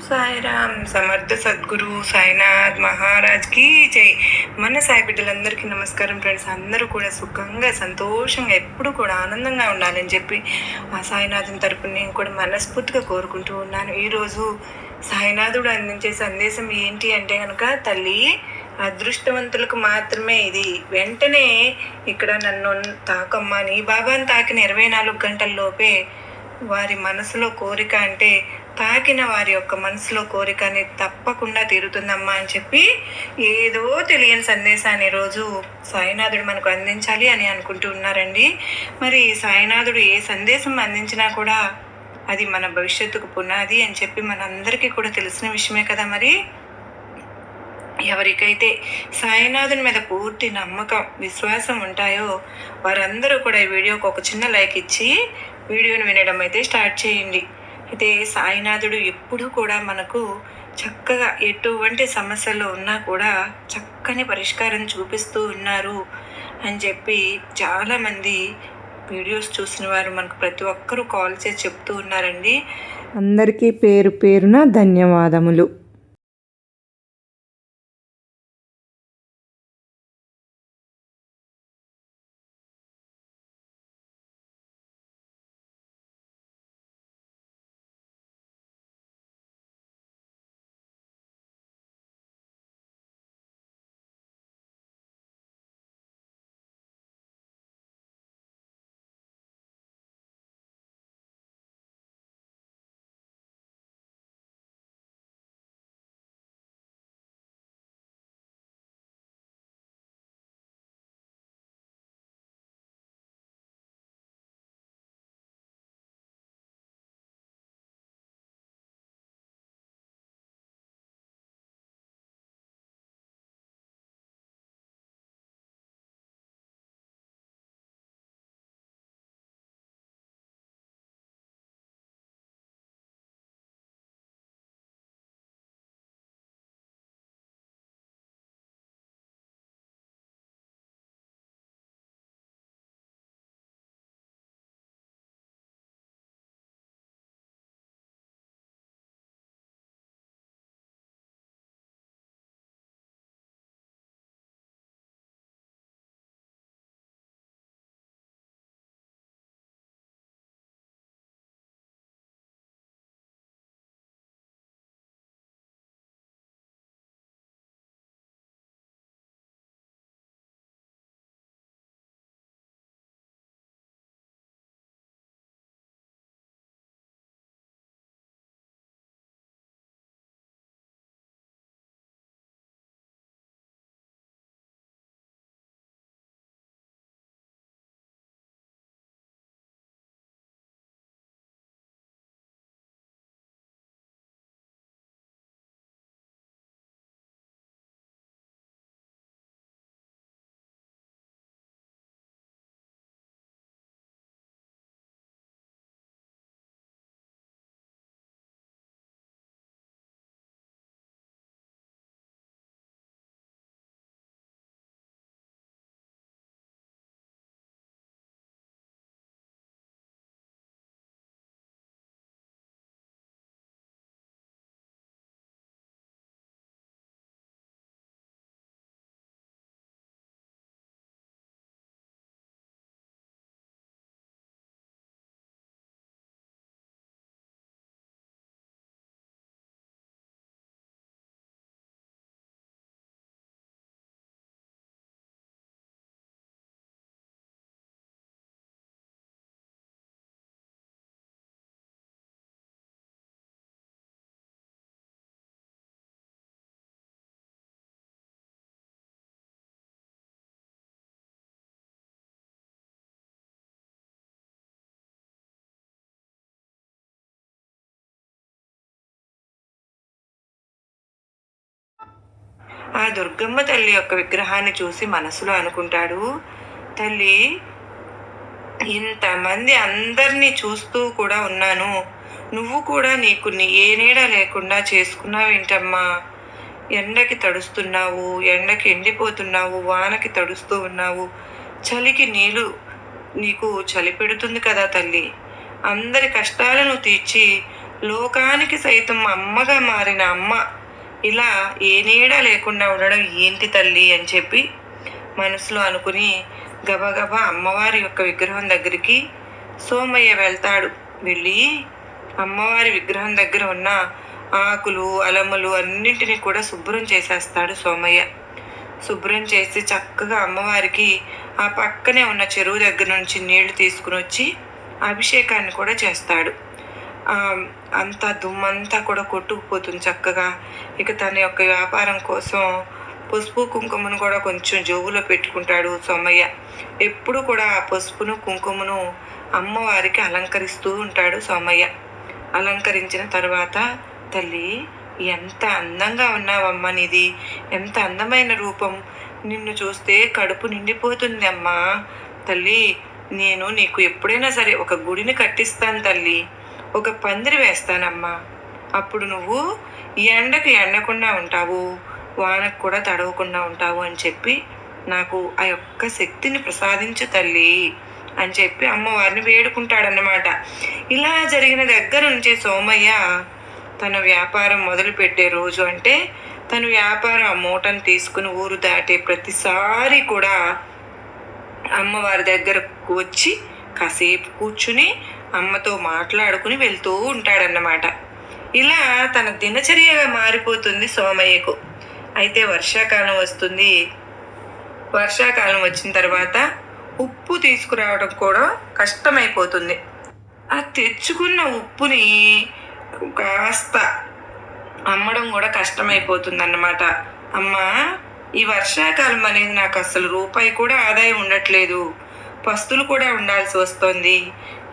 సాయిరామ్ సమర్థ సద్గురు సాయినాథ్ మహారాజ్ కి జై. మన సాయి బిడ్డలందరికీ నమస్కారం ఫ్రెండ్స్. అందరూ కూడా సుఖంగా సంతోషంగా ఎప్పుడు కూడా ఆనందంగా ఉండాలని చెప్పి ఆ సాయినాథుని తరపున నేను కూడా మనస్ఫూర్తిగా కోరుకుంటూ ఉన్నాను. ఈరోజు సాయినాథుడు అందించే సందేశం ఏంటి అంటే కనుక, తల్లి అదృష్టవంతులకు మాత్రమే ఇది. వెంటనే ఇక్కడ నన్ను తాకమ్మా, నీ బాబాను తాకిన 24 గంటల్లోపే వారి మనసులో కోరిక అంటే తాకిన వారి యొక్క మనసులో కోరిక అనేది తప్పకుండా తీరుతుందమ్మా అని చెప్పి ఏదో తెలియని సందేశాన్ని రోజు సాయినాథుడు మనకు అందించాలి అని అనుకుంటూ ఉన్నారండి. మరి సాయినాథుడు ఏ సందేశం అందించినా కూడా అది మన భవిష్యత్తుకు పునాది అని చెప్పి మనందరికీ కూడా తెలిసిన విషయమే కదా. మరి ఎవరికైతే సాయినాథుని మీద పూర్తి నమ్మకం విశ్వాసం ఉంటాయో వారందరూ కూడా ఈ వీడియోకి ఒక చిన్న లైక్ ఇచ్చి వీడియోని వినడం అయితే స్టార్ట్ చేయండి. అయితే సాయినాథుడు ఎప్పుడూ కూడా మనకు చక్కగా ఎటువంటి సమస్యలు ఉన్నా కూడా చక్కని పరిష్కారం చూపిస్తూ ఉన్నారు అని చెప్పి చాలామంది వీడియోస్ చూసిన వారు మనకు ప్రతి ఒక్కరూ కాల్ చేసి చెప్తూ ఉన్నారండి. అందరికీ పేరు పేరున ధన్యవాదములు. ఆ దుర్గమ్మ తల్లి యొక్క విగ్రహాన్ని చూసి మనసులో అనుకుంటాడు, తల్లి ఇంతమంది అందరినీ చూస్తూ కూడా ఉన్నాను, నువ్వు కూడా నీకు ఏ నీడ లేకుండా చేసుకున్నావేంటమ్మా? ఎండకి తడుస్తున్నావు, ఎండకి ఎండిపోతున్నావు, వానకి తడుస్తూ ఉన్నావు, చలికి నీకు చలి పెడుతుంది కదా తల్లి. అందరి కష్టాలను తీర్చి లోకానికి సైతం అమ్మగా మారిన అమ్మ ఇలా ఏ నీడ లేకుండా ఉండడం ఏంటి తల్లి అని చెప్పి మనసులో అనుకుని గబగబా అమ్మవారి యొక్క విగ్రహం దగ్గరికి సోమయ్య వెళ్తాడు. వెళ్ళి అమ్మవారి విగ్రహం దగ్గర ఉన్న ఆకులు అలములు అన్నింటినీ కూడా శుభ్రం చేసేస్తాడు సోమయ్య. శుభ్రం చేసి చక్కగా అమ్మవారికి ఆ పక్కనే ఉన్న చెరువు దగ్గర నుంచి నీళ్లు తీసుకుని వచ్చి అభిషేకాన్ని కూడా చేస్తాడు. అంతా దుమ్మంతా కూడా కొట్టుకుపోతుంది చక్కగా. ఇక తన యొక్క వ్యాపారం కోసం పసుపు కుంకుమను కూడా కొంచెం జోబులో పెట్టుకుంటాడు సోమయ్య. ఎప్పుడు కూడా ఆ పసుపును కుంకుమను అమ్మవారికి అలంకరిస్తూ ఉంటాడు సోమయ్య. అలంకరించిన తర్వాత, తల్లి ఎంత అందంగా ఉన్నావమ్మా, నీది ఎంత అందమైన రూపం, నిన్ను చూస్తే కడుపు నిండిపోతుంది అమ్మా. తల్లి, నేను నీకు ఎప్పుడైనా సరే ఒక గుడిని కట్టిస్తాను తల్లి, ఒక పందిరి వేస్తానమ్మా. అప్పుడు నువ్వు ఎండకు ఎండకుండా ఉంటావు, వానకు కూడా తడవకుండా ఉంటావు అని చెప్పి నాకు ఆ యొక్క శక్తిని ప్రసాదించు తల్లి అని చెప్పి అమ్మవారిని వేడుకుంటాడన్నమాట. ఇలా జరిగిన దగ్గర నుంచి సోమయ్య తన వ్యాపారం మొదలుపెట్టే రోజు, అంటే తన వ్యాపారం ఆ మూటను తీసుకుని ఊరు దాటే ప్రతిసారి కూడా అమ్మవారి దగ్గరకు వచ్చి కాసేపు కూర్చుని అమ్మతో మాట్లాడుకుని వెళ్తూ ఉంటాడన్నమాట. ఇలా తన దినచర్యగా మారిపోతుంది సోమయ్యకు. అయితే వర్షాకాలం వస్తుంది. వర్షాకాలం వచ్చిన తర్వాత ఉప్పు తీసుకురావడం కూడా కష్టమైపోతుంది. ఆ తెచ్చుకున్న ఉప్పుని కాస్త అమ్మడం కూడా కష్టమైపోతుంది అన్నమాట. అమ్మా, ఈ వర్షాకాలం అనేది నాకు అసలు రూపాయి కూడా ఆదాయం ఉండట్లేదు, పస్తులు కూడా ఉండాల్సి వస్తుంది.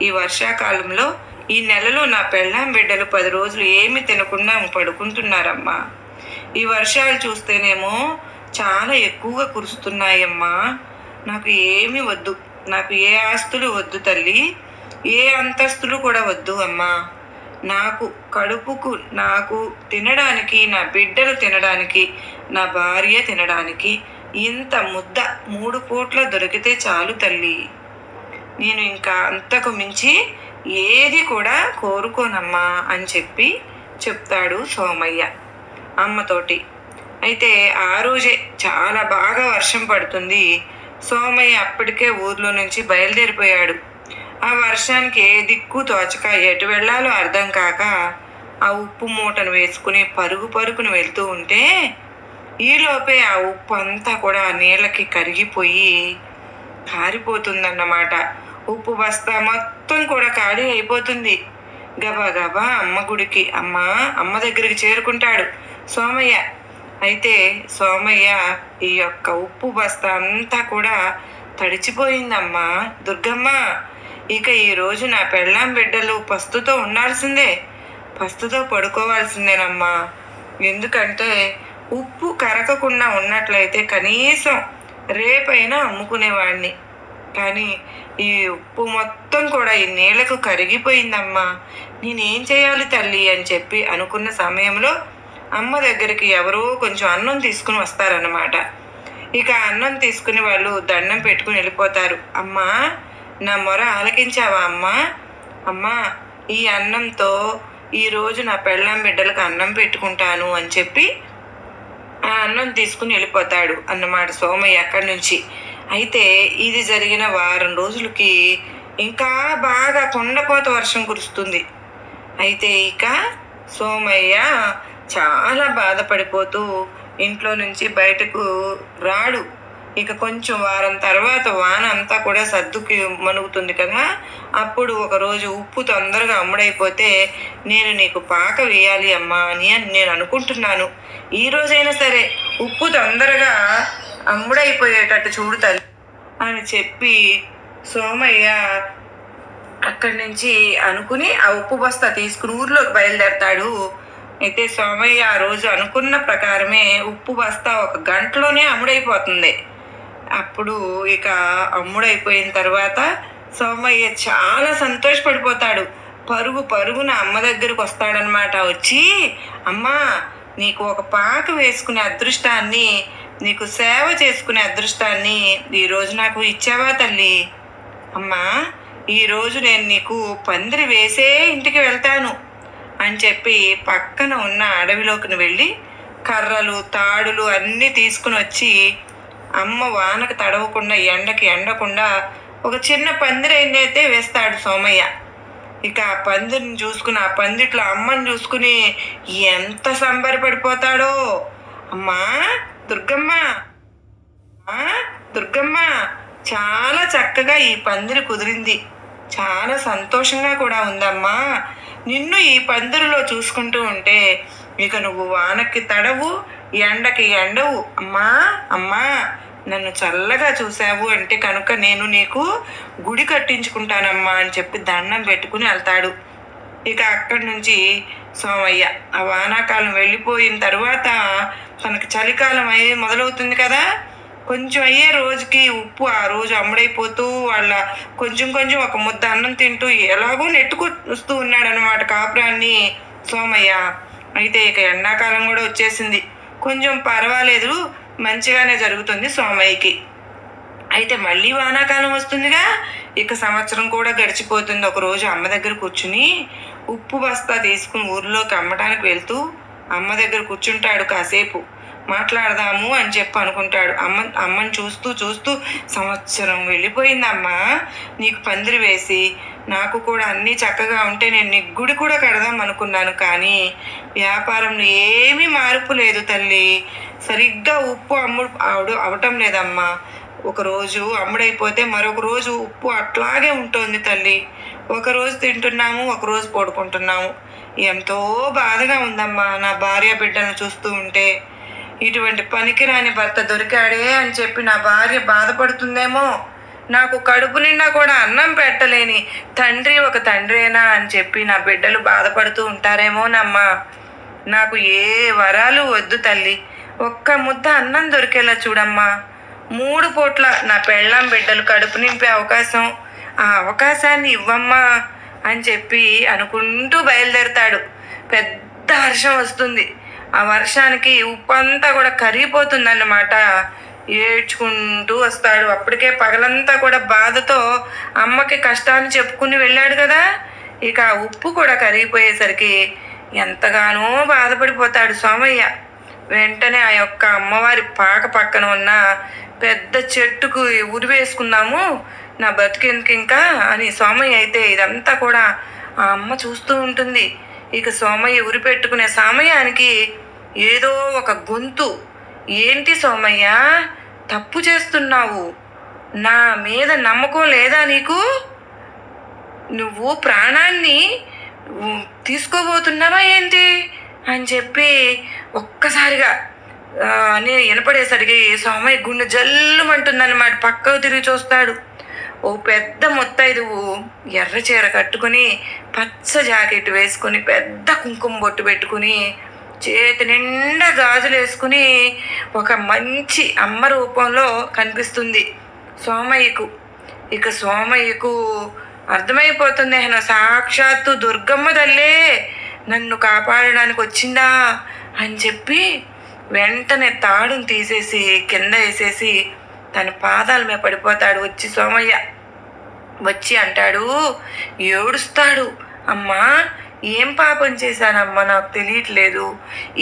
ఈ వర్షాకాలంలో ఈ నెలలో నా పెళ్ళాం బిడ్డలు 10 రోజులు ఏమి తినకుండా పడుకుంటున్నారమ్మా. ఈ వర్షాలు చూస్తేనేమో చాలా ఎక్కువగా కురుస్తున్నాయమ్మా. నాకు ఏమీ వద్దు, నాకు ఏ ఆస్తులు వద్దు తల్లి, ఏ అంతస్తులు కూడా వద్దు అమ్మా. నాకు కడుపుకు, నాకు తినడానికి, నా బిడ్డలు తినడానికి, నా భార్య తినడానికి ఇంత ముద్ద 3 పూట్ల దొరికితే చాలు తల్లి. నేను ఇంకా అంతకు మించి ఏది కూడా కోరుకోనమ్మా అని చెప్పి చెప్తాడు సోమయ్య అమ్మతోటి. అయితే ఆ రోజే చాలా బాగా వర్షం పడుతుంది. సోమయ్య అప్పటికే ఊర్లో నుంచి బయలుదేరిపోయాడు. ఆ వర్షానికి ఏ దిక్కు తోచక ఎటు వెళ్ళాలో అర్థం కాక ఆ ఉప్పు మూటను వేసుకుని పరుగును వెళ్తూ ఉంటే, ఈలోపే ఆ ఉప్పు అంతా కూడా నీళ్ళకి కరిగిపోయి కారిపోతుందన్నమాట. ఉప్పు బస్తా మొత్తం కూడా ఖాళీ అయిపోతుంది. గబగబా అమ్మ గుడికి, అమ్మ దగ్గరికి చేరుకుంటాడు సోమయ్య. అయితే సోమయ్య ఈ యొక్క ఉప్పు బస్తా అంతా కూడా తడిచిపోయిందమ్మా. దుర్గమ్మ, ఇక ఈరోజు నా పెళ్ళాం బిడ్డలు పస్తుతో ఉండాల్సిందే, పస్తుతో పడుకోవాల్సిందేనమ్మా. ఎందుకంటే ఉప్పు కరగకుండా ఉన్నట్లయితే కనీసం రేపైనా అమ్ముకునేవాడిని, కానీ ఈ ఉప్పు మొత్తం కూడా ఈ నీళ్లకు కరిగిపోయిందమ్మా. నేనేం చేయాలి తల్లి అని చెప్పి అనుకున్న సమయంలో అమ్మ దగ్గరికి ఎవరో కొంచెం అన్నం తీసుకుని వస్తారన్నమాట. ఇక అన్నం తీసుకుని వాళ్ళు దండం పెట్టుకుని వెళ్ళిపోతారు. అమ్మా, నా మొర ఆలకించావా అమ్మా? అమ్మా, ఈ అన్నంతో ఈరోజు నా పెళ్ళాం బిడ్డలకు అన్నం పెట్టుకుంటాను అని చెప్పి ఆ అన్నం తీసుకుని వెళ్ళిపోతాడు అన్నమాట సోమయ్య అక్కడి నుంచి. అయితే ఇది జరిగిన వారం రోజులకి ఇంకా బాగా కొండపోత వర్షం కురుస్తుంది. అయితే ఇక సోమయ్య చాలా బాధపడిపోతూ ఇంట్లో నుంచి బయటకు రాడు. ఇక కొంచెం వారం తర్వాత వాన అంతా కూడా సర్దుకి మనుగుతుంది కదా, అప్పుడు ఒకరోజు ఉప్పు తొందరగా అమ్ముడైపోతే నేను నీకు పాక వేయాలి అమ్మా అని నేను అనుకుంటున్నాను. ఈ రోజైనా సరే ఉప్పు తొందరగా అమ్ముడైపోయేటట్టు చూడు తల్లి అని చెప్పి సోమయ్య అక్కడి నుంచి అనుకుని ఆ ఉప్పు బస్తా తీసుకుని ఊర్లోకి బయలుదేరతాడు. అయితే సోమయ్య ఆ రోజు అనుకున్న ప్రకారమే ఉప్పు బస్తా 1 గంటలోనే అమ్ముడైపోతుంది. అప్పుడు ఇక అమ్ముడైపోయిన తర్వాత సోమయ్య చాలా సంతోషపడిపోతాడు. పరుగున అమ్మ దగ్గరకు వస్తాడనమాట. వచ్చి, అమ్మా, నీకు ఒక పాక వేసుకునే అదృష్టాన్ని, నీకు సేవ చేసుకునే అదృష్టాన్ని ఈరోజు నాకు ఇచ్చావా తల్లి? అమ్మా, ఈరోజు నేను నీకు పందిరి వేసే ఇంటికి వెళ్తాను అని చెప్పి పక్కన ఉన్న అడవిలోకి వెళ్ళి కర్రలు తాడులు అన్నీ తీసుకుని వచ్చి అమ్మ వానకు తడవకుండా ఎండకి ఎండకుండా ఒక చిన్న పందిరైతే వేస్తాడు సోమయ్య. ఇక ఆ పందిరిని చూసుకుని ఆ పందిట్లో అమ్మని చూసుకుని ఎంత సంబరపడిపోతాడో. అమ్మా దుర్గమ్మ, దుర్గమ్మ, చాలా చక్కగా ఈ పందిరి కుదిరింది, చాలా సంతోషంగా కూడా ఉందమ్మా. నిన్ను ఈ పందిరిలో చూసుకుంటూ ఉంటే ఇక నువ్వు వానకి తడవు, ఎండకి ఎండవు. అమ్మా అమ్మా, నన్ను చల్లగా చూసావు అంటే కనుక నేను నీకు గుడి కట్టించుకుంటానమ్మా అని చెప్పి దండం పెట్టుకుని వెళ్తాడు. ఇక అక్కడి నుంచి సోమయ్య ఆ వానాకాలం వెళ్ళిపోయిన తర్వాత తనకి చలికాలం మొదలవుతుంది కదా. కొంచెం అయ్యే రోజుకి ఉప్పు ఆ రోజు అమ్ముడైపోతూ వాళ్ళ కొంచెం కొంచెం ఒక ముద్ద అన్నం తింటూ ఎలాగో నెట్టుకొస్తూ ఉన్నాడనమాట కాపురాన్ని సోమయ్య. అయితే ఇక ఎండాకాలం కూడా వచ్చేసింది, కొంచెం పర్వాలేదు, మంచిగానే జరుగుతుంది సోమయ్యకి. అయితే మళ్ళీ వానాకాలం వస్తుందిగా, ఇక సంవత్సరం కూడా గడిచిపోతుంది. ఒకరోజు అమ్మ దగ్గర కూర్చుని ఉప్పు బస్తా తీసుకుని ఊర్లోకి అమ్మటానికి వెళ్తూ అమ్మ దగ్గర కూర్చుంటాడు. కాసేపు మాట్లాడదాము అని చెప్పి అనుకుంటాడు. అమ్మని చూస్తూ చూస్తూ సంవత్సరం వెళ్ళిపోయిందమ్మా, నీకు పందిరి వేసి నాకు కూడా అన్నీ చక్కగా ఉంటే నేను నీకు గుడి కూడా కడదాం అనుకున్నాను, కానీ వ్యాపారంలో ఏమీ మార్పు లేదు తల్లి. సరిగ్గా ఉప్పు అవటం లేదమ్మా. ఒకరోజు అమ్ముడైపోతే మరొక రోజు ఉప్పు అట్లాగే ఉంటుంది తల్లి. ఒకరోజు తింటున్నాము, ఒకరోజు పడుకుంటున్నాము. ఎంతో బాధగా ఉందమ్మా నా భార్య బిడ్డలను చూస్తూ ఉంటే. ఇటువంటి పనికిరాని భర్త దొరికాడే అని చెప్పి నా భార్య బాధపడుతుందేమో, నాకు కడుపు నిండా కూడా అన్నం పెట్టలేని తండ్రి ఒక తండ్రేనా అని చెప్పి నా బిడ్డలు బాధపడుతూ ఉంటారేమోనమ్మా. నాకు ఏ వరాలు వద్దు తల్లి, ఒక్క ముద్ద అన్నం దొరికేలా చూడమ్మా. 3 పూట్ల నా పెళ్ళాం బిడ్డలు కడుపు నింపే అవకాశం, ఆ అవకాశాన్ని ఇవ్వమ్మా అని చెప్పి అనుకుంటూ బయలుదేరతాడు. పెద్ద వర్షం వస్తుంది. ఆ వర్షానికి ఉప్పు అంతా కూడా కరిగిపోతుందన్నమాట. ఏడ్చుకుంటూ వస్తాడు. అప్పటికే పగలంతా కూడా బాధతో అమ్మకి కష్టాన్ని చెప్పుకుని వెళ్ళాడు కదా. ఇక ఉప్పు కూడా కరిగిపోయేసరికి ఎంతగానో బాధపడిపోతాడు సోమయ్య. వెంటనే ఆ యొక్క అమ్మవారి పాక పక్కన ఉన్న పెద్ద చెట్టుకు ఉరి వేసుకుందాము, నా బతికేందుకు ఇంకా అని సోమయ్య అయితే ఇదంతా కూడా ఆ అమ్మ చూస్తూ ఉంటుంది. ఇక సోమయ్య ఉరి పెట్టుకునే సమయానికి ఏదో ఒక గొంతు, ఏంటి సోమయ్య తప్పు చేస్తున్నావు, నా మీద నమ్మకం లేదా నీకు, నువ్వు ప్రాణాన్ని తీసుకోబోతున్నావా ఏంటి అని చెప్పి ఒక్కసారిగా అని వినపడేసరికి సోమయ్య గుండె జల్లుమంటుందన్నమాట. పక్కకు తిరిగి చూస్తాడు. ఓ పెద్ద ముత్తైదువు ఎర్ర చీర కట్టుకుని పచ్చ జాకెట్ వేసుకుని పెద్ద కుంకుమ బొట్టు పెట్టుకుని చేతి నిండా గాజులు వేసుకుని ఒక మంచి అమ్మ రూపంలో కనిపిస్తుంది సోమయ్యకు. ఇక సోమయ్యకు అర్థమైపోతుంది, సాక్షాత్తు దుర్గమ్మ తల్లే నన్ను కాపాడడానికి వచ్చిందా అని చెప్పి వెంటనే తాడును తీసేసి కింద వేసేసి తన పాదాల మీద పడిపోతాడు. వచ్చి సోమయ్య వచ్చి అంటాడు, ఏడుస్తాడు, అమ్మా ఏం పాపం చేశానమ్మా నాకు తెలియట్లేదు,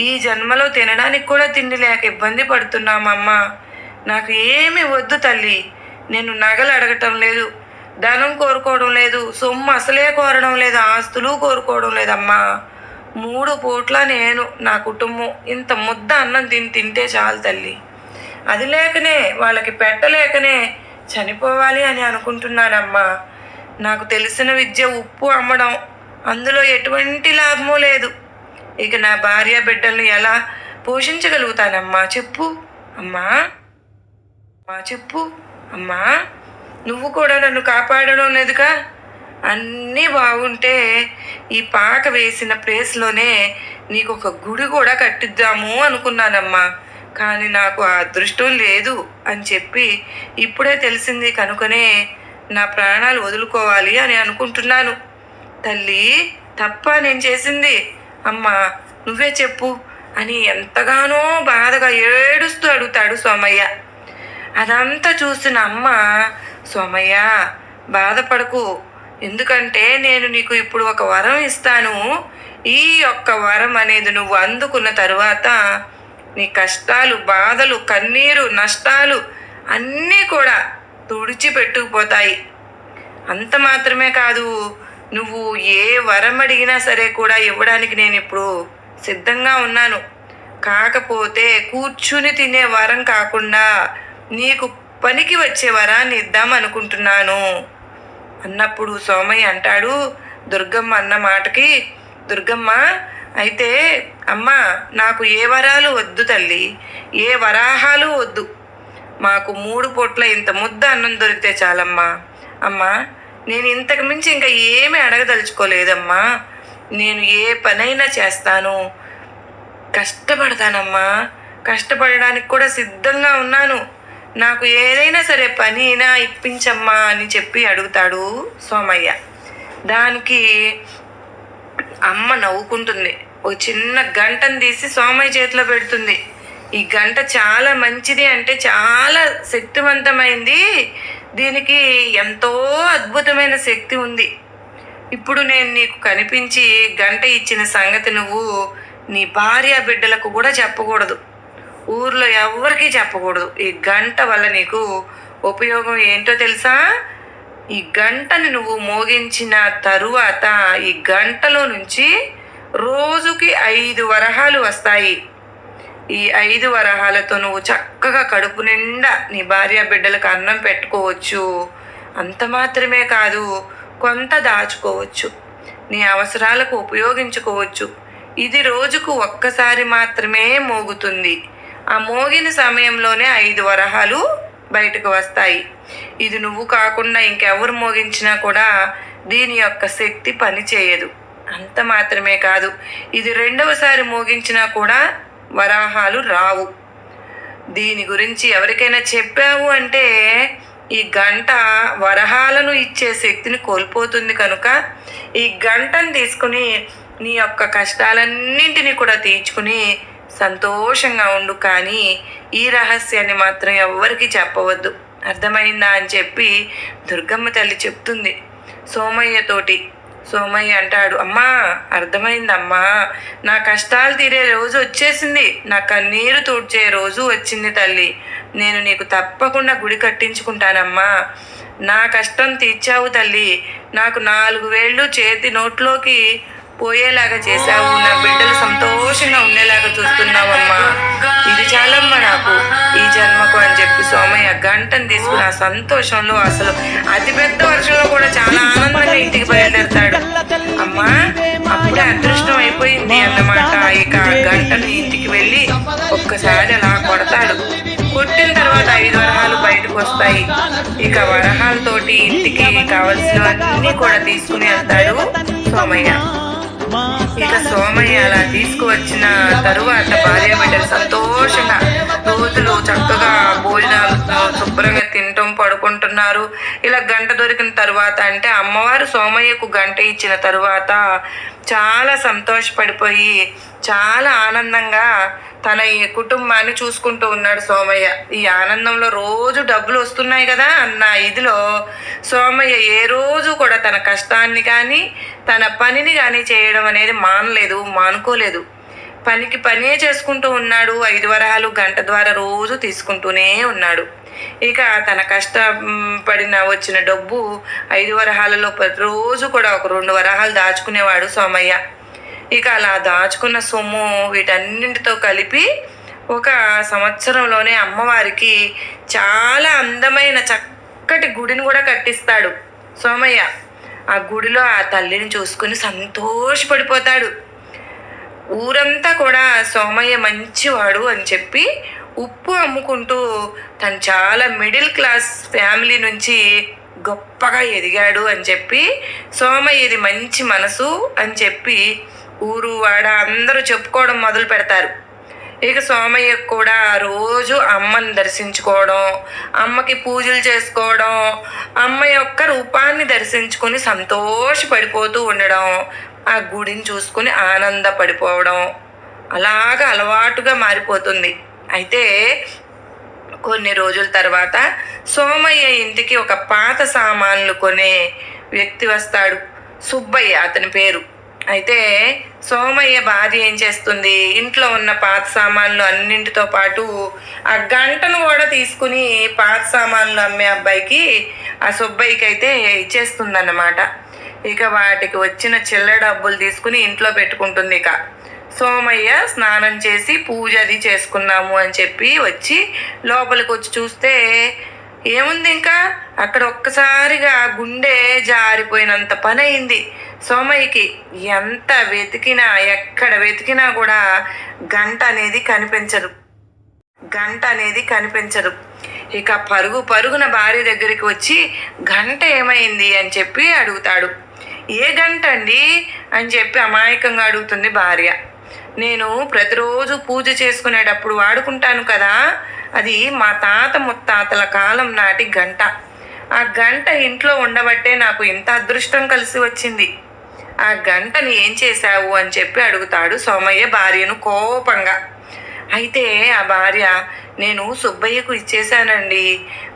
ఈ జన్మలో తినడానికి కూడా తిండి లేక ఇబ్బంది పడుతున్నామమ్మా, నాకు ఏమీ వద్దు తల్లి, నేను నగలు అడగటం లేదు, ధనం కోరుకోవడం లేదు, సొమ్ము అసలే కోరడం లేదు, ఆస్తులు కోరుకోవడం లేదమ్మా, 3 పూట్ల నేను నా కుటుంబం ఇంత ముద్ద అన్నం తింటే చాలు తల్లి, అది లేకనే వాళ్ళకి పెట్టలేకనే చనిపోవాలి అని అనుకుంటున్నానమ్మా, నాకు తెలిసిన విద్య ఉప్పు అమ్మడం, అందులో ఎటువంటి లాభమూ లేదు, ఇక నా భార్య బిడ్డలను ఎలా పోషించగలుగుతానమ్మా చెప్పు అమ్మా, చెప్పు అమ్మా, నువ్వు కూడా నన్ను కాపాడడం లేదుగా, అన్నీ బాగుంటే ఈ పాక వేసిన ప్లేస్లోనే నీకు ఒక గుడి కూడా కట్టిద్దాము అనుకున్నానమ్మా, కానీ నాకు ఆ అదృష్టం లేదు అని చెప్పి ఇప్పుడే తెలిసింది కనుకనే నా ప్రాణాలు వదులుకోవాలి అని అనుకుంటున్నాను తల్లి, తప్ప నేను చేసింది, అమ్మా నువ్వే చెప్పు అని ఎంతగానో బాధగా ఏడుస్తూ అడుగుతాడు సోమయ్య. అదంతా చూసిన అమ్మ, సోమయ్య బాధపడకు, ఎందుకంటే నేను నీకు ఇప్పుడు ఒక వరం ఇస్తాను, ఈ యొక్క వరం అనేది నువ్వు అందుకున్న తరువాత నీ కష్టాలు, బాధలు, కన్నీరు, నష్టాలు అన్నీ కూడా తుడిచిపెట్టుకుపోతాయి. అంత మాత్రమే కాదు, నువ్వు ఏ వరం అడిగినా సరే కూడా ఇవ్వడానికి నేను ఇప్పుడు సిద్ధంగా ఉన్నాను. కాకపోతే కూర్చుని తినే వరం కాకుండా నీకు పనికి వచ్చే వరాన్ని ఇద్దాం అనుకుంటున్నాను అన్నప్పుడు సోమయ్య అంటాడు దుర్గమ్మ అన్న మాటకి, దుర్గమ్మ అయితే అమ్మా నాకు ఏ వరాలు వద్దు తల్లి, ఏ వరాహాలు వద్దు. మాకు 3 పూట్ల ఇంత ముద్ద అన్నం దొరికితే చాలమ్మా. అమ్మా నేను ఇంతకు మించి ఇంకా ఏమీ అడగదలుచుకోలేదమ్మా. నేను ఏ పనైనా చేస్తాను, కష్టపడతానమ్మా, కష్టపడడానికి కూడా సిద్ధంగా ఉన్నాను. నాకు ఏదైనా సరే పని అయినా ఇప్పించమ్మా అని చెప్పి అడుగుతాడు సోమయ్య. దానికి అమ్మ నవ్వుకుంటుంది. ఒక చిన్న గంటను తీసి సోమయ్య చేతిలో పెడుతుంది. ఈ గంట చాలా మంచిది, అంటే చాలా శక్తివంతమైంది, దీనికి ఎంతో అద్భుతమైన శక్తి ఉంది. ఇప్పుడు నేను నీకు కనిపించి గంట ఇచ్చిన సంగతి నువ్వు నీ భార్య బిడ్డలకు కూడా చెప్పకూడదు, ఊర్లో ఎవరికీ చెప్పకూడదు. ఈ గంట వల్ల నీకు ఉపయోగం ఏంటో తెలుసా? ఈ గంటని నువ్వు మోగించిన తరువాత ఈ గంటలో నుంచి రోజుకి 5 వరహాలు వస్తాయి. ఈ 5 వరహాలతో నువ్వు చక్కగా కడుపు నిండా నీ భార్య బిడ్డలకు అన్నం పెట్టుకోవచ్చు. అంత మాత్రమే కాదు, కొంత దాచుకోవచ్చు, నీ అవసరాలకు ఉపయోగించుకోవచ్చు. ఇది రోజుకు ఒక్కసారి మాత్రమే మోగుతుంది. ఆ మోగిన సమయంలోనే 5 వరహాలు బయటకు వస్తాయి. ఇది నువ్వు కాకుండా ఇంకెవరు మోగించినా కూడా దీని యొక్క శక్తి పని చేయదు. అంత మాత్రమే కాదు, ఇది 2వసారి మోగించినా కూడా వరాహాలు రావు. దీని గురించి ఎవరికైనా చెప్పావు అంటే ఈ గంట వరహాలను ఇచ్చే శక్తిని కోల్పోతుంది. కనుక ఈ గంటను తీసుకుని నీ యొక్క కష్టాలన్నింటినీ కూడా తీర్చుకుని సంతోషంగా ఉండు. కానీ ఈ రహస్యాన్ని మాత్రం ఎవ్వరికీ చెప్పవద్దు, అర్థమైందా అని చెప్పి దుర్గమ్మ తల్లి చెప్తుంది సోమయ్యతోటి. సోమయ్య అంటాడు, అమ్మా అర్థమైందమ్మా, నా కష్టాలు తీరే రోజు వచ్చేసింది, నా కన్నీరు తుడిచే రోజు వచ్చింది తల్లి. నేను నీకు తప్పకుండా గుడి కట్టించుకుంటానమ్మా. నా కష్టం తీర్చావు తల్లి, నాకు 4 వేళ్ళు చేతి నోట్లోకి పోయేలాగా చేశావు, నా బిడ్డలు సంతోషంగా ఉండేలాగా చూస్తున్నావమ్మా. ఇది చాలమ్మా నాకు ఈ జన్మకు అని చెప్పి సోమయ్య గంటను తీసుకుని ఆ సంతోషంలో అసలు అతిపెద్ద వర్షంలో కూడా చాలా ఆనందంగా ఇంటికి బయలుదేరుతాడు. అమ్మా అప్పుడే అదృష్టం అయిపోయింది అన్నమాట. ఇక గంటను ఇంటికి వెళ్ళి ఒక్కసారి అలా కొడతాడు. కొట్టిన తర్వాత 5 వరహాలు బయటకు వస్తాయి. ఇక వరహాలతోటి ఇంటికి కావలసినవన్నీ కూడా తీసుకుని వెళ్తాడు సోమయ్య. ఇక సోమయ్య అలా తీసుకువచ్చిన తరువాత భార్య బిడ్డలు సంతోషంగా రోజులు చక్కగా భోజనాలు శుభ్రంగా తినటం, పడుకుంటున్నారు. ఇలా గంట దొరికిన తరువాత అంటే అమ్మవారు సోమయ్యకు గంట ఇచ్చిన తరువాత చాలా సంతోషపడిపోయి చాలా ఆనందంగా తన ఈ కుటుంబాన్ని చూసుకుంటూ ఉన్నాడు సోమయ్య. ఈ ఆనందంలో రోజు డబ్బులు వస్తున్నాయి కదా అన్న ఇదిలో సోమయ్య ఏ రోజు కూడా తన కష్టాన్ని కానీ తన పనిని కానీ చేయడం అనేది మానుకోలేదు. పనికి పనే చేసుకుంటూ ఉన్నాడు. 5 వరహాలు గంట ద్వారా రోజు తీసుకుంటూనే ఉన్నాడు. ఇక తన కష్టపడిన వచ్చిన డబ్బు 5 వరహాలలో ప్రతిరోజు కూడా ఒక 2 వరహాలు దాచుకునేవాడు సోమయ్య. ఇక అలా దాచుకున్న సొమ్ము వీటన్నింటితో కలిపి ఒక సంవత్సరంలోనే అమ్మవారికి చాలా అందమైన చక్కటి గుడిని కూడా కట్టిస్తాడు సోమయ్య. ఆ గుడిలో ఆ తల్లిని చూసుకుని సంతోషపడిపోతాడు. ఊరంతా కూడా సోమయ్య మంచివాడు అని చెప్పి ఉప్పు అమ్ముకుంటూ తను చాలా మిడిల్ క్లాస్ ఫ్యామిలీ నుంచి గొప్పగా ఎదిగాడు అని చెప్పి సోమయ్యది మంచి మనసు అని చెప్పి ఊరు వాడ అందరూ చెప్పుకోవడం మొదలు పెడతారు. ఇక సోమయ్యకు కూడా రోజు అమ్మని దర్శించుకోవడం, అమ్మకి పూజలు చేసుకోవడం, అమ్మ యొక్క రూపాన్ని దర్శించుకొని సంతోషపడిపోతూ ఉండడం, ఆ గుడిని చూసుకుని ఆనందపడిపోవడం అలాగా అలవాటుగా మారిపోతుంది. అయితే కొన్ని రోజుల తర్వాత సోమయ్య ఇంటికి ఒక పాత సామాన్లు కొనే వ్యక్తి వస్తాడు. సుబ్బయ్య అతని పేరు. అయితే సోమయ్య భార్య ఏం చేస్తుంది, ఇంట్లో ఉన్న పాత సామాన్లు అన్నింటితో పాటు ఆ గంటను కూడా తీసుకుని పాత సామాన్లు అమ్మే అబ్బాయికి, ఆ సుబ్బయ్యకి అయితే ఇచ్చేస్తుందన్నమాట. ఇక వాటికి వచ్చిన చిల్లర డబ్బులు తీసుకుని ఇంట్లో పెట్టుకుంటుంది. ఇక సోమయ్య స్నానం చేసి పూజ అది చేసుకున్నాము అని చెప్పి వచ్చి లోపలికి వచ్చి చూస్తే ఏముంది, ఇంకా అక్కడ ఒక్కసారిగా గుండె జారిపోయినంత పని అయింది సోమయ్యకి. ఎంత వెతికినా, ఎక్కడ వెతికినా కూడా గంట అనేది కనిపించదు. ఇక పరుగున భార్య దగ్గరికి వచ్చి గంట ఏమైంది అని చెప్పి అడుగుతాడు. ఏ గంట అండి అని చెప్పి అమాయకంగా అడుగుతుంది భార్య. నేను ప్రతిరోజు పూజ చేసుకునేటప్పుడు వాడుకుంటాను కదా, అది మా తాత ముత్తాతల కాలం నాటి గంట. ఆ గంట ఇంట్లో ఉండబట్టే నాకు ఇంత అదృష్టం కలిసి వచ్చింది. ఆ గంటని ఏం చేశావు అని చెప్పి అడుగుతాడు సోమయ్య భార్యను కోపంగా. అయితే ఆ భార్య, నేను సుబ్బయ్యకు ఇచ్చేశానండి.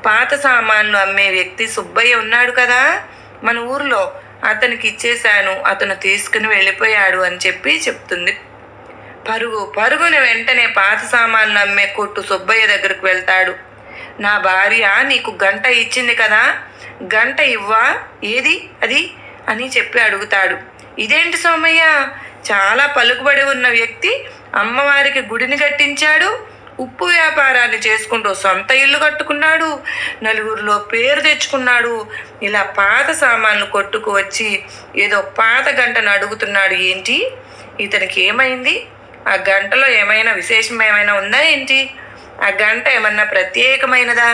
పాత సామాన్లు అమ్మే వ్యక్తి సుబ్బయ్య ఉన్నాడు కదా మన ఊర్లో, అతనికి ఇచ్చేశాను, అతను తీసుకుని వెళ్ళిపోయాడు అని చెప్పి చెప్తుంది. పరుగున వెంటనే పాత సామాన్లు అమ్మే కొట్టు సుబ్బయ్య దగ్గరకు వెళ్తాడు. నా భార్య నీకు గంట ఇచ్చింది కదా, గంట ఇవ్వా, ఏది అది అని చెప్పి అడుగుతాడు. ఇదేంటి సోమయ్య, చాలా పలుకుబడి ఉన్న వ్యక్తి అమ్మవారికి గుడిని కట్టించాడు, ఉప్పు వ్యాపారాన్ని చేసుకుంటూ సొంత ఇల్లు కట్టుకున్నాడు, నలుగురిలో పేరు తెచ్చుకున్నాడు, ఇలా పాత సామాన్లు కొట్టుకు వచ్చి ఏదో పాత గంటను అడుగుతున్నాడు. ఏంటి, ఇతనికి ఏమైంది? ఆ గంటలో ఏమైనా విశేషం ఏమైనా ఉందా ఏంటి? ఆ గంట ఏమన్నా ప్రత్యేకమైనదా?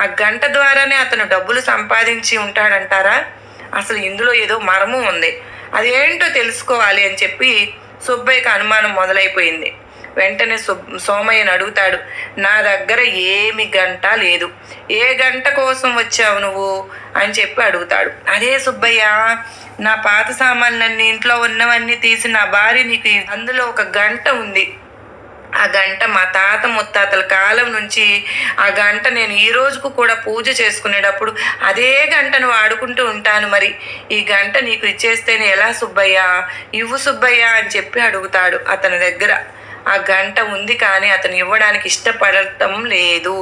ఆ గంట ద్వారానే అతను డబ్బులు సంపాదించి ఉంటాడంటారా? అసలు ఇందులో ఏదో మర్మం ఉంది, అదేంటో తెలుసుకోవాలి అని చెప్పి సుబ్బయ్యకి అనుమానం మొదలైపోయింది. వెంటనే సోమయ్యను అడుగుతాడు. నా దగ్గర ఏమి గంట లేదు, ఏ గంట కోసం వచ్చావు నువ్వు అని చెప్పి అడుగుతాడు. అదే సుబ్బయ్య, నా పాత సామాన్లన్నీ ఇంట్లో ఉన్నవన్నీ తీసి నా భార్య నీకు, అందులో ఒక గంట ఉంది. ఆ గంట మా తాత ముత్తాతల కాలం నుంచి ఆ గంట నేను ఈ రోజుకు కూడా పూజ చేసుకునేటప్పుడు అదే గంటను వాడుకుంటూ ఉంటాను. మరి ఈ గంట నీకు ఇచ్చేస్తేనే ఎలా సుబ్బయ్య, ఇవ్వు సుబ్బయ్య అని చెప్పి అడుగుతాడు. అతని దగ్గర ఆ గంట ఉంది, కానీ అతను ఇవ్వడానికి ఇష్టపడటం లేదు.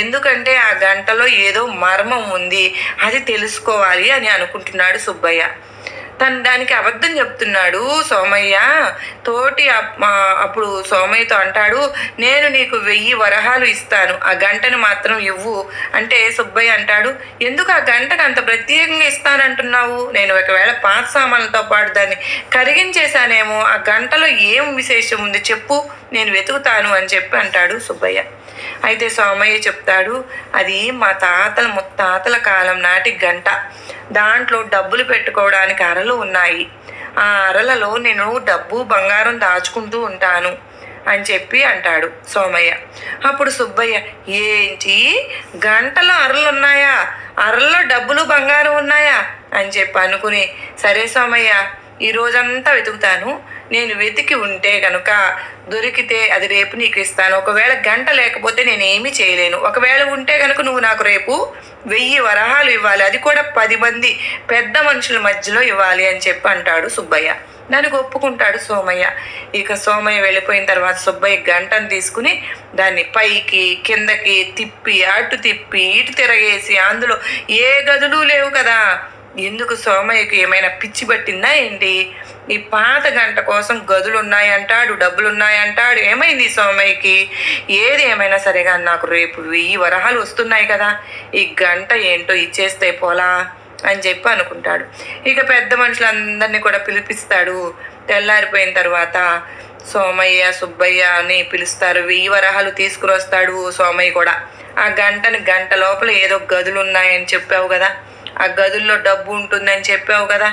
ఎందుకంటే ఆ గంటలో ఏదో మర్మం ఉంది, అది తెలుసుకోవాలి అని అనుకుంటున్నాడు సుబ్బయ్య. తను దానికి అబద్ధం చెప్తున్నాడు సోమయ్య. అప్పుడు సోమయ్యతో అంటాడు, నేను నీకు 1000 వరహాలు ఇస్తాను, ఆ గంటను మాత్రం ఇవ్వు అంటే సుబ్బయ్య అంటాడు, ఎందుకు ఆ గంటకు అంత ప్రత్యేకంగా ఇస్తానంటున్నావు? నేను ఒకవేళ పాత సామాన్లతో పాటు దాన్ని కరిగించేశానేమో, ఆ గంటలో ఏం విశేషం ఉంది చెప్పు, నేను వెతుకుతాను అని చెప్పి అంటాడు సుబ్బయ్య. అయితే సోమయ్య చెప్తాడు, అది మా తాతల ముత్తాతల కాలం నాటి గంట, దాంట్లో డబ్బులు పెట్టుకోవడానికి అరలు ఉన్నాయి, ఆ అరలలో నేను డబ్బు బంగారం దాచుకుంటూ ఉంటాను అని చెప్పి అంటాడు సోమయ్య. అప్పుడు సుబ్బయ్య, ఏంటి గంటలో అరలు ఉన్నాయా, అరల్లో డబ్బులు బంగారం ఉన్నాయా అని చెప్పి అనుకుని, సరే సోమయ్య, ఈ రోజంతా వెతుకుతాను, నేను వెతికి ఉంటే కనుక దొరికితే అది రేపు నీకు ఇస్తాను, ఒకవేళ గంట లేకపోతే నేను ఏమీ చేయలేను, ఒకవేళ ఉంటే కనుక నువ్వు నాకు రేపు 1000 వరహాలు ఇవ్వాలి, అది కూడా 10 మంది పెద్ద మనుషుల మధ్యలో ఇవ్వాలి అని చెప్పి అంటాడు సుబ్బయ్య. దానికి ఒప్పుకుంటాడు సోమయ్య. ఇక సోమయ్య వెళ్ళిపోయిన తర్వాత సుబ్బయ్య గంటను తీసుకుని దాన్ని పైకి కిందకి తిప్పి, అటు తిప్పి ఇటు తిరగేసి, అందులో ఏ గదులు లేవు కదా. ఎందుకు సోమయ్యకి ఏమైనా పిచ్చి పట్టిందా ఏంటి? ఈ పాత గంట కోసం గదులు ఉన్నాయంటాడు, డబ్బులు ఉన్నాయంటాడు. ఏమైంది సోమయ్యకి? ఏది ఏమైనా సరే కానీ నాకు రేపు 1000 వరహాలు వస్తున్నాయి కదా, ఈ గంట ఏంటో ఇచ్చేస్తే పోలా అని చెప్పి అనుకుంటాడు. ఇక పెద్ద మనుషులందరినీ కూడా పిలిపిస్తాడు. తెల్లారిపోయిన తర్వాత సోమయ్య సుబ్బయ్య అని పిలుస్తారు. 1000 వరహాలు తీసుకుని వస్తాడు సోమయ్య కూడా. ఆ గంట లోపల ఏదో గదులు ఉన్నాయని చెప్పావు కదా, ఆ గదుల్లో డబ్బు ఉంటుందని చెప్పావు కదా,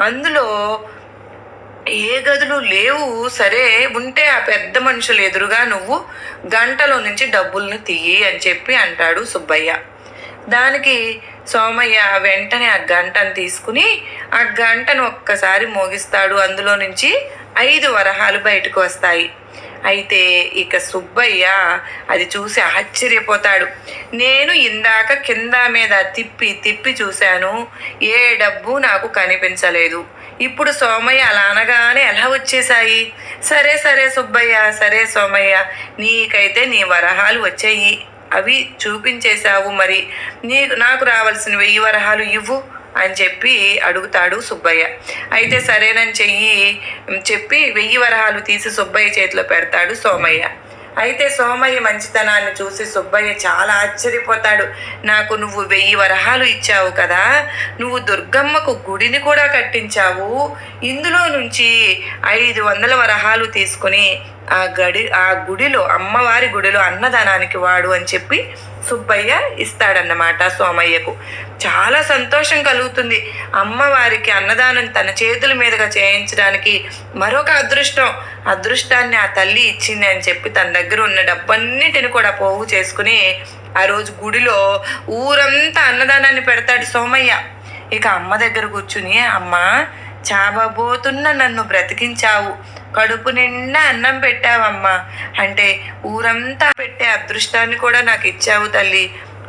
అందులో ఏ గదులు లేవు, సరే ఉంటే ఆ పెద్ద మనుషులు ఎదురుగా నువ్వు గంటలో నుంచి డబ్బుల్ని తీయి అని చెప్పి అంటాడు సుబ్బయ్య. దానికి సోమయ్య వెంటనే ఆ గంటను తీసుకుని ఆ గంటను ఒక్కసారి మోగిస్తాడు. అందులో నుంచి 5 వరహాలు బయటకు వస్తాయి. అయితే ఇక సుబ్బయ్య అది చూసి ఆశ్చర్యపోతాడు. నేను ఇందాక కింద మీద తిప్పి చూశాను, ఏ డబ్బు నాకు కనిపించలేదు, ఇప్పుడు సోమయ్య అలా అనగానే ఎలా వచ్చేశాయి? సరే సరే సుబ్బయ్య, సరే సోమయ్య, నీకైతే నీ వరహాలు వచ్చాయి, అవి చూపించేశావు, మరి నాకు రావాల్సిన 1000 వరహాలు ఇవ్వు అని చెప్పి అడుగుతాడు సుబ్బయ్య. అయితే సరేనని చెప్పి 1000 వరహాలు తీసి సుబ్బయ్య చేతిలో పెడతాడు సోమయ్య. అయితే సోమయ్య మంచితనాన్ని చూసి సుబ్బయ్య చాలా ఆశ్చర్యపోతాడు. నాకు నువ్వు 1000 వరహాలు ఇచ్చావు కదా, నువ్వు దుర్గమ్మకు గుడిని కూడా కట్టించావు, ఇందులో నుంచి 500 వరహాలు తీసుకుని ఆ గుడిలో, అమ్మవారి గుడిలో అన్నదానానికి వాడు అని చెప్పి సుబ్బయ్య ఇస్తాడన్నమాట సోమయ్యకు. చాలా సంతోషం కలుగుతుంది. అమ్మవారికి అన్నదానం తన చేతుల మీదుగా చేయించడానికి మరొక అదృష్టాన్ని ఆ తల్లి ఇచ్చింది అని చెప్పి తన దగ్గర ఉన్న డబ్బన్నిటిని కూడా పోగు చేసుకుని ఆ రోజు గుడిలో ఊరంతా అన్నదానాన్ని పెడతాడు సోమయ్య. ఇక అమ్మ దగ్గర కూర్చుని, అమ్మ, చావబోతున్న నన్ను బ్రతికించావు, కడుపు నిండా అన్నం పెట్టావమ్మా, అంటే ఊరంతా పెట్టే అదృష్టాన్ని కూడా నాకు ఇచ్చావు తల్లి.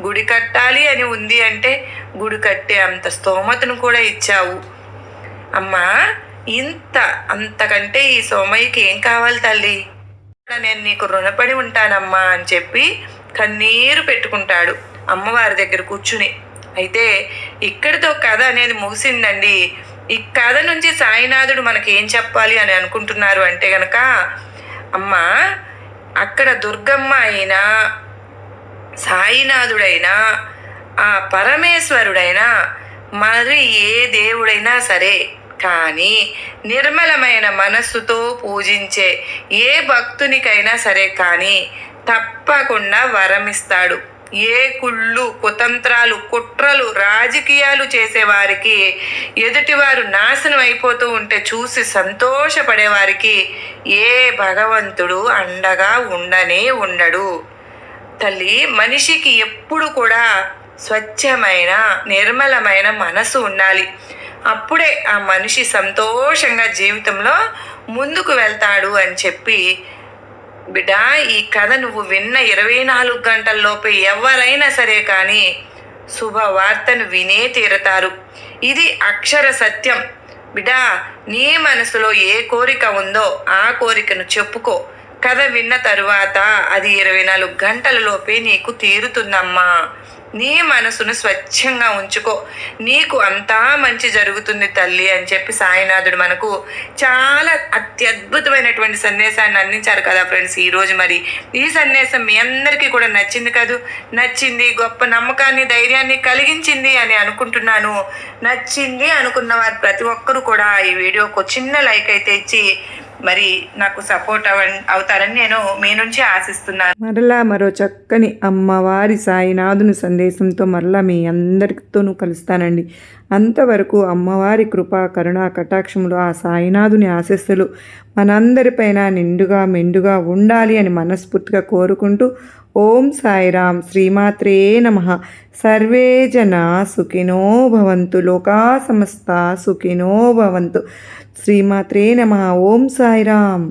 గుడి కట్టాలి అని ఉంది అంటే గుడి కట్టే అంత స్తోమతను కూడా ఇచ్చావు అమ్మా. అంతకంటే ఈ సోమయ్యకి ఏం కావాలి తల్లి? నేను నీకు రుణపడి ఉంటానమ్మా అని చెప్పి కన్నీరు పెట్టుకుంటాడు అమ్మవారి దగ్గర కూర్చుని. అయితే ఇక్కడితో కథ అనేది ముగిసిందండి. ఈ కథ నుంచి సాయినాథుడు మనకి ఏం చెప్పాలి అని అనుకుంటున్నారు అంటే గనక, అమ్మ, అక్కడ దుర్గమ్మ అయినా, సాయినాథుడైనా, ఆ పరమేశ్వరుడైనా, మరి ఏ దేవుడైనా సరే కానీ నిర్మలమైన మనస్సుతో పూజించే ఏ భక్తునికైనా సరే కానీ తప్పకుండా వరమిస్తాడు. ఏ కుళ్ళు, కుతంత్రాలు, కుట్రలు, రాజకీయాలు చేసేవారికి, ఎదుటివారు నాశనం అయిపోతూ ఉంటే చూసి సంతోషపడేవారికి ఏ భగవంతుడు అండగా ఉండడు. తల్లి, మనిషికి ఎప్పుడు కూడా స్వచ్ఛమైన నిర్మలమైన మనసు ఉండాలి. అప్పుడే ఆ మనిషి సంతోషంగా జీవితంలో ముందుకు వెళ్తాడు అని చెప్పి, బిడ్డా, ఈ కథ నువ్వు విన్న 24 గంటల్లోపే ఎవరైనా సరే కానీ శుభవార్తను వినే తీరతారు. ఇది అక్షర సత్యం. బిడ్డా, నీ మనసులో ఏ కోరిక ఉందో ఆ కోరికను చెప్పుకో. కథ విన్న తరువాత అది 24 గంటలలోపే నీకు తీరుతుందమ్మా. నీ మనసును స్వచ్ఛంగా ఉంచుకో, నీకు అంతా మంచి జరుగుతుంది తల్లి అని చెప్పి సాయినాథుడు మనకు చాలా అత్యద్భుతమైనటువంటి సందేశాన్ని అందించారు కదా ఫ్రెండ్స్. ఈరోజు మరి ఈ సందేశం మీ అందరికీ కూడా నచ్చింది కదూ? నచ్చింది, గొప్ప నమ్మకాన్ని, ధైర్యాన్ని కలిగించింది అని అనుకుంటున్నాను. నచ్చింది అనుకున్న వారు ప్రతి ఒక్కరూ కూడా ఈ వీడియోకు చిన్న లైక్ అయితే ఇచ్చి మరి నాకు సపోర్ట్ అవుతారని నేను మీ నుంచి ఆశిస్తున్నాను. మరలా మరో చక్కని అమ్మవారి సాయినాథుని సందేశంతో మరలా మీ అందరితోనూ కలుస్తానండి. అంతవరకు అమ్మవారి కృపా కరుణా కటాక్షములు, ఆ సాయినాథుని ఆశీస్సులు మనందరిపైన నిండుగా మెండుగా ఉండాలి అని మనస్ఫూర్తిగా కోరుకుంటూ, ఓం సాయిరాం, శ్రీమాత్రే నమః. సర్వే జనా సుఖినో భవంతు, లోకా సమస్త సుఖినో భవంతు. శ్రీమాత్రే నమః. ఓం సాయిరాం.